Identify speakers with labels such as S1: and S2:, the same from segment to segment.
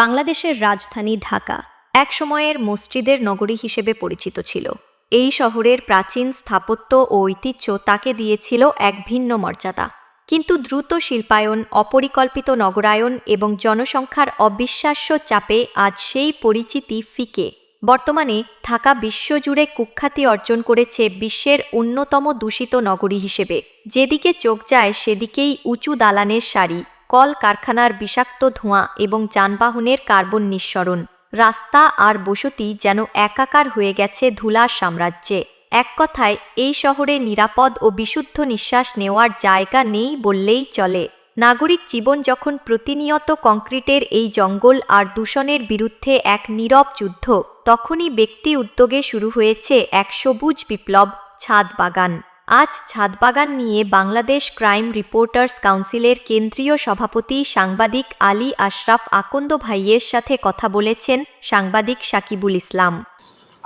S1: বাংলাদেশের রাজধানী ঢাকা এক সময়ের মসজিদের নগরী হিসেবে পরিচিত ছিল। এই শহরের প্রাচীন স্থাপত্য ও ঐতিহ্য তাকে দিয়েছিল এক ভিন্ন মর্যাদা। কিন্তু দ্রুত শিল্পায়ন, অপরিকল্পিত নগরায়ন এবং জনসংখ্যার অবিশ্বাস্য চাপে আজ সেই পরিচিতি ফিকে। বর্তমানে ঢাকা বিশ্বজুড়ে কুখ্যাতি অর্জন করেছে বিশ্বের অন্যতম দূষিত নগরী হিসেবে। যেদিকে চোখ যায় সেদিকেই উঁচু দালানের সারি, কল কারখানার বিষাক্ত ধোঁয়া এবং যানবাহনের কার্বন নিঃসরণ। রাস্তা আর বসতি যেন একাকার হয়ে গেছে ধূলার সাম্রাজ্যে। এক কথায় এই শহরে নিরাপদ ও বিশুদ্ধ নিঃশ্বাস নেওয়ার জায়গা নেই বললেই চলে। নাগরিক জীবন যখন প্রতিনিয়ত কংক্রিটের এই জঙ্গল আর দূষণের বিরুদ্ধে এক নীরব যুদ্ধ, তখনই ব্যক্তি উদ্যোগে শুরু হয়েছে এক সবুজ বিপ্লব, ছাদ বাগান। আজ ছাদবাগান নিয়ে বাংলাদেশ ক্রাইম রিপোর্টার্স কাউন্সিলের কেন্দ্রীয় সভাপতি সাংবাদিক আলী আশরাফ আকন্দ ভাইয়ের সাথে কথা বলেছেন সাংবাদিক সাকিবুল ইসলাম।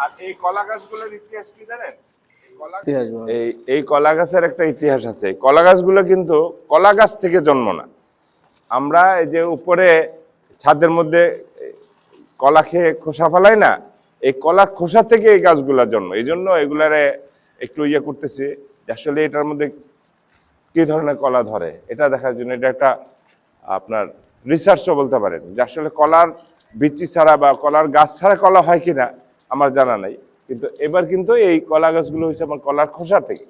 S2: আর এই কলা গাছগুলোর ইতিহাস কি জানেন? এই কলা গাছের একটা ইতিহাস আছে। কলা গাছগুলো কিন্তু কলা গাছ থেকে জন্ম না। আমরা এই যে উপরে ছাদের মধ্যে কলা খেয়ে খোসা ফেলাই না, এই কলার খোসা থেকে এই গাছগুলা জন্ম। এই জন্য এগুলারে একটু করতেছি যে আসলে এটার মধ্যে কি ধরনের কলা ধরে, এটা দেখার জন্য। এটা একটা আপনার রিসার্চও বলতে পারেন যে আসলে কলার বিচি ছাড়া বা কলার গাছ ছাড়া কলা হয় কিনা আমার জানা নাই। কিন্তু এবার কিন্তু এই কলা গাছগুলো হয়েছে আমার কলার খোসা থেকে।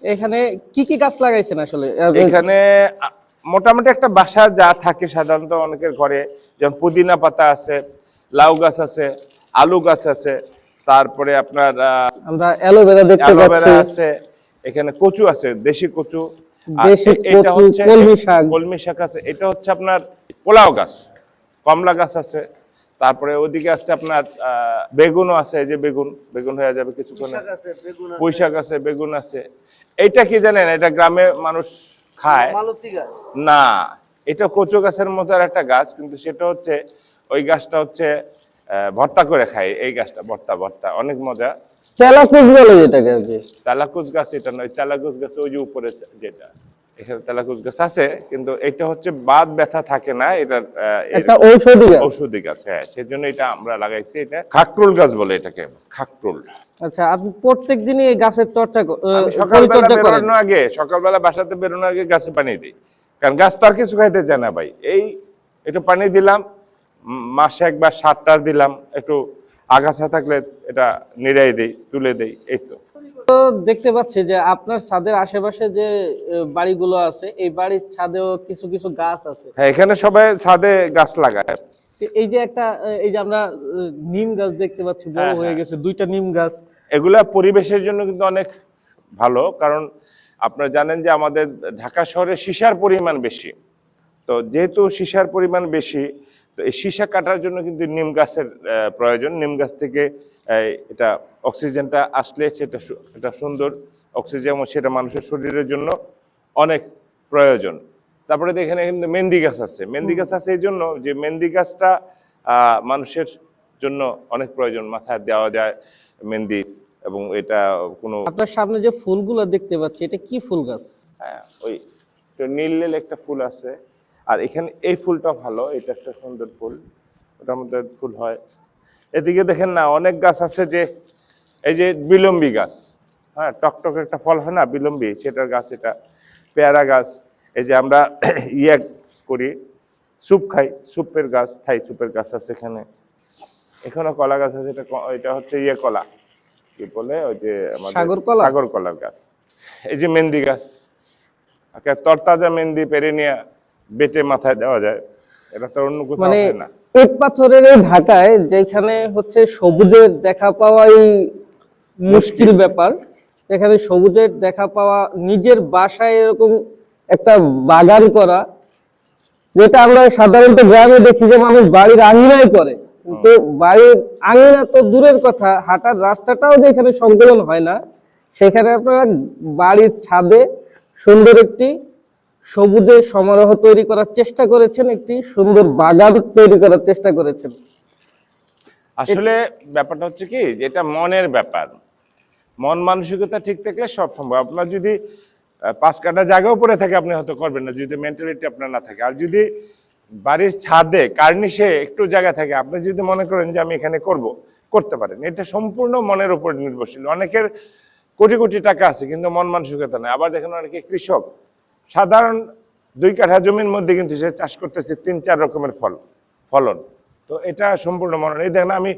S3: এখানে কি কি গাছ লাগাইছেন আসলে?
S2: এখানে মোটামুটি একটা বাসা যা থাকে সাধারণত অনেকের ঘরে, যেমন পুদিনা পাতা আছে, লাউ গাছ আছে, আলু গাছ আছে, তারপরে আপনার
S3: আমরা অ্যালোভেরা দেখতে পাচ্ছি,
S2: আছে, এখানে কচু আছে, দেশি কচু,
S3: এটা হচ্ছে
S2: কলমি শাক আছে, এটা হচ্ছে আপনার পোলাও গাছ, কমলা গাছ আছে, তারপরে ওদিকে আছে আপনার বেগুনও আছে, যে বেগুন হয়ে যাবে কিছুক্ষণ, পুঁই শাক আছে, বেগুন আছে। এইটা কি জানেন, এটা গ্রামে মানুষ খায় না, এটা কচু গাছের মতো একটা গাছ, কিন্তু সেটা হচ্ছে ওই গাছটা হচ্ছে ভর্তা করে খায়। এই গাছটা ভর্তা অনেক মজা।
S3: তেলাকুচ বলে যেটাকে আর কি।
S2: তেলাকুচ গাছ এটা নয়, তেলাকুচ গাছ ওই যে উপরে যেটা, এখানে তেলাকুচ গাছ আছে, কিন্তু এটা হচ্ছে বাত ব্যথা থাকে না, এটা
S3: একটা
S2: ঔষধি গাছ। হ্যাঁ, সেজন্য এটা আমরা লাগাইছি। এটা খাকরুল গাছ বলে এটাকে, খাকরুল।
S3: আচ্ছা, আপনি প্রত্যেক দিনই এই গাছের
S2: সকালবেলা বাসাতে বেরোনোর আগে গাছে পানি দিই, কারণ গাছ তো আর কিছু খাইতে চায় না ভাই। একটু পানি দিলাম, মাসে একবার সারটার দিলাম, একটু আগাছা থাকলে এটা নিড়াই দেই, তুলে দেই, এই তো।
S3: দেখতে পাচ্ছি যে আপনার ছাদের আশেপাশে যে বাড়িগুলো আছে, এই বাড়ির ছাদেও কিছু কিছু গাছ আছে।
S2: হ্যাঁ, এখানে সবাই ছাদে গাছ লাগায়।
S3: এই যে এই যে আমরা নিম গাছ দেখতে পাচ্ছি, বড় হয়ে গেছে, দুইটা নিম গাছ।
S2: এগুলা পরিবেশের জন্য কিন্তু অনেক ভালো, কারণ আপনারা জানেন যে আমাদের ঢাকা শহরে সীসার পরিমাণ বেশি। তো যেহেতু সীসার পরিমাণ বেশি, তো এই সীসা কাটার জন্য কিন্তু নিম গাছের প্রয়োজন। নিম গাছ থেকে এটা অক্সিজেনটা আসলে সেটা একটা সুন্দর অক্সিজেন, সেটা মানুষের শরীরের জন্য অনেক প্রয়োজন। তারপরে এখানে কিন্তু মেহেন্দি গাছ আছে। মেহেন্দি গাছ আছে এই জন্য যে মেহেন্দি গাছটা মানুষের জন্য অনেক প্রয়োজন, মাথায় দেওয়া যায় মেহেন্দি। এবং এটা কোনো,
S3: আপনার সামনে যে ফুলগুলো দেখতে পাচ্ছি, এটা কি ফুল গাছ?
S2: হ্যাঁ, ওই নীল একটা ফুল আছে। আর এখানে এই ফুলটা ভালো, এটা একটা সুন্দর ফুল, ওটার মধ্যে ফুল হয়। এদিকে দেখেন না, অনেক গাছ আছে, যে এই যে বিলম্বী গাছ, হ্যাঁ, টকটক একটা ফল হয় না বিলম্বী, সেটার গাছ। এটা পেয়ারা গাছ, এই যে আমরা করি, স্যুপ খাই, স্যুপের গাছ, থাই স্যুপের গাছ আছে এখানে। এখানে কলা গাছ আছে, এটা হচ্ছে কলা, কি বলে, ওই যে সাগর কলার গাছ। এই যে মেহেন্দি গাছ, তরতাজা মেহেন্দি পেরে নিয়ে বেটে মাথায় দেওয়া যায়, এটা তো অন্য কোথাও হয় না।
S3: ইট পাথরের এই ঢাকায় যেখানে হচ্ছে সবুজের দেখা পাওয়াই মুশকিল ব্যাপার, এখানে সবুজের দেখা পাওয়া, নিজের বাসায় এরকম একটা বাগান করা, যেটা আমরা সাধারণত গ্রামে দেখি যে মানুষ বাড়ির আঙিনায় করে, কিন্তু বাড়ির আঙিনা তো দূরের কথা, হাঁটার রাস্তাটাও যে এখানে সংকলন হয় না, সেখানে আপনারা বাড়ির ছাদে সুন্দর একটি সবুজের সমারোহ তৈরি করার চেষ্টা করেছেন, একটি সুন্দর বাগান তৈরি করার চেষ্টা করেছেন।
S2: আসলে ব্যাপারটা হচ্ছে কি, এটা মনের ব্যাপার। মন মানসিকতা ঠিক থাকলে সব সম্ভব। আপনার যদি 5 কাঠা জায়গাও পড়ে থাকে, আপনি হয়তো করবেন না, যদি মেন্টালিটি আপনার না থাকে। আর যদি বাড়ির ছাদে কার্নিশে একটু জায়গা থাকে, আপনি যদি মনে করেন যে আমি এখানে করতে পারেন। এটা সম্পূর্ণ মনের উপর নির্ভরশীল। অনেকের কোটি কোটি টাকা আছে কিন্তু মন মানসিকতা নেই। আবার দেখেন অনেকে কৃষক, সাধারণ 2 কাঠা জমির মধ্যে কিন্তু সে চাষ করতেছে 3-4 রকমের ফলন। তো এটা সম্পূর্ণ মনে। এই দেখেন আমি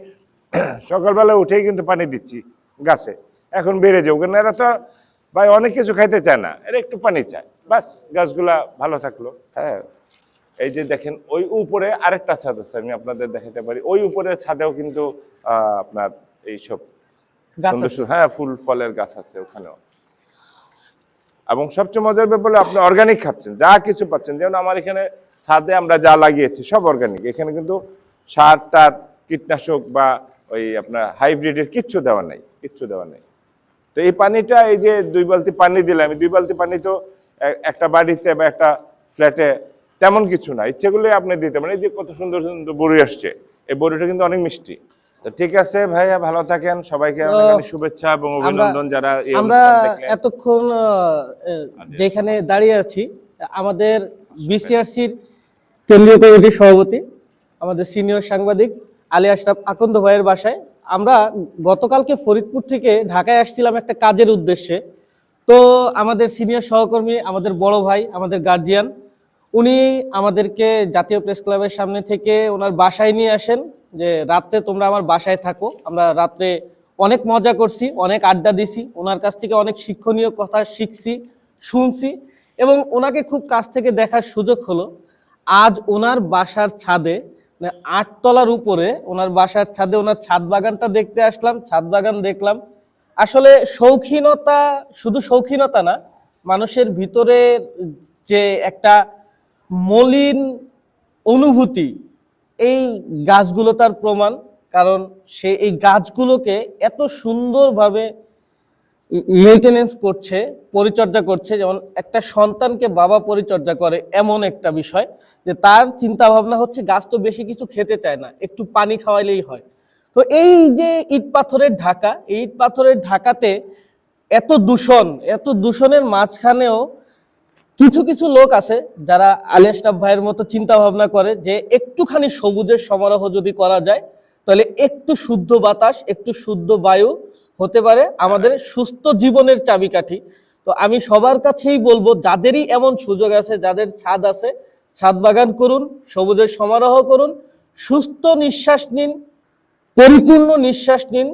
S2: সকালবেলা উঠেই কিন্তু পানি দিচ্ছি গাছে, এখন বেড়ে যাও, কারণ এরা তো ভাই অনেক কিছু খাইতে চায় না, এরা একটু পানি চায়, বাস গাছগুলা ভালো থাকলো। হ্যাঁ, এই যে দেখেন ওই উপরে আরেকটা ছাদ আছে, আমি আপনাদের দেখাতে পারি। ওই উপরের ছাদেও কিন্তু আপনার এইসব হ্যাঁ ফুল ফলের গাছ আছে ওখানেও। এবং সবচেয়ে মজার ব্যাপার হলো আপনি অর্গানিক খাচ্ছেন, যা কিছু পাচ্ছেন। যেমন আমার এখানে ছাদে আমরা যা লাগিয়েছি সব অর্গানিক, এখানে কিন্তু সার টার কীটনাশক বা ওই আপনার হাইব্রিডের কিচ্ছু দেওয়া নাই। তো এই পানিটা, এই যে 2 বালতি পানি দিলাম, 2 বালতি পানি তো একটা বাড়িতে বা একটা ফ্ল্যাটে তেমন কিছু না, ইচ্ছেগুলো আপনি দিতে পারেন। এই যে কত সুন্দর সুন্দর বড়ি আসছে, এই বড়িটা কিন্তু অনেক মিষ্টি। তো ঠিক আছে ভাইয়া, ভালো থাকেন, সবাইকে অনেক শুভেচ্ছা এবং অভিনন্দন যারা এই
S3: আমরা
S2: অনুষ্ঠান দেখলেন।
S3: এতক্ষণ যেখানে দাঁড়িয়ে আছি, আমাদের বিসিআরসির কেন্দ্রীয় কমিটির সভাপতি, আমাদের সিনিয়র সাংবাদিক আলী আশরাফ আকন্দ ভাইয়ের বাসায়। আমরা গতকালকে ফরিদপুর থেকে ঢাকায় আসছিলাম একটা কাজের উদ্দেশ্যে। তো আমাদের সিনিয়র সহকর্মী, আমাদের বড় ভাই, আমাদের গার্জিয়ান, উনি আমাদেরকে জাতীয় প্রেস ক্লাবের সামনে থেকে ওনার বাসায় নিয়ে আসেন যে রাত্রে তোমরা আমার বাসায় থাকো। আমরা রাত্রে অনেক মজা করছি, অনেক আড্ডা দিছি, ওনার কাছ থেকে অনেক শিক্ষণীয় কথা শিখছি, শুনছি এবং ওনাকে খুব কাছ থেকে দেখার সুযোগ হলো। আজ ওনার বাসার ছাদে, 8 তলার উপরে ওনার বাসার ছাদে ওনার ছাদ বাগানটা দেখতে আসলাম, ছাদ বাগান দেখলাম। আসলে শৌখিনতা, শুধু শৌখিনতা না, মানুষের ভিতরে যে একটা মলিন অনুভূতি, এই গাছগুলো তার প্রমাণ। কারণ সে এই গাছগুলোকে এত সুন্দরভাবে মেইনটেনেন্স করছে, পরিচর্যা করছে, যেমন একটা সন্তানকে বাবা পরিচর্যা করে এমন একটা বিষয়, যে তার চিন্তা ভাবনা হচ্ছে গাছ তো বেশি কিছু খেতে চায় না, একটু পানি খাওয়াইলেই হয়। তো এই যে ইট পাথরের ঢাকা, এই ইট পাথরের ঢাকাতে এত দূষণের মাঝখানেও কিছু কিছু লোক আছে যারা আলী আশরাফ ভাইয়ের মতো চিন্তা ভাবনা করে যে একটুখানি সবুজের সমারোহ যদি করা যায় তাহলে একটু শুদ্ধ বাতাস, একটু শুদ্ধ বায়ু হতে পারে আমাদের সুস্থ জীবনের চাবিকাঠি। তো আমি সবার কাছেই বলবো, যাদেরই এমন সুযোগ আছে, যাদের ছাদ আছে, ছাদ বাগান করুন, সবুজের সমারোহ করুন, সুস্থ নিঃশ্বাস নিন, পরিপূর্ণ নিঃশ্বাস নিন,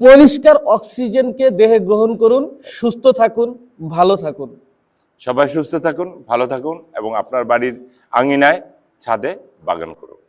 S3: পরিষ্কার অক্সিজেনকে দেহে গ্রহণ করুন, সুস্থ থাকুন, ভালো থাকুন।
S2: সবাই সুস্থ থাকুন, ভালো থাকুন এবং আপনার বাড়ির আঙিনায় ছাদে বাগান করুন।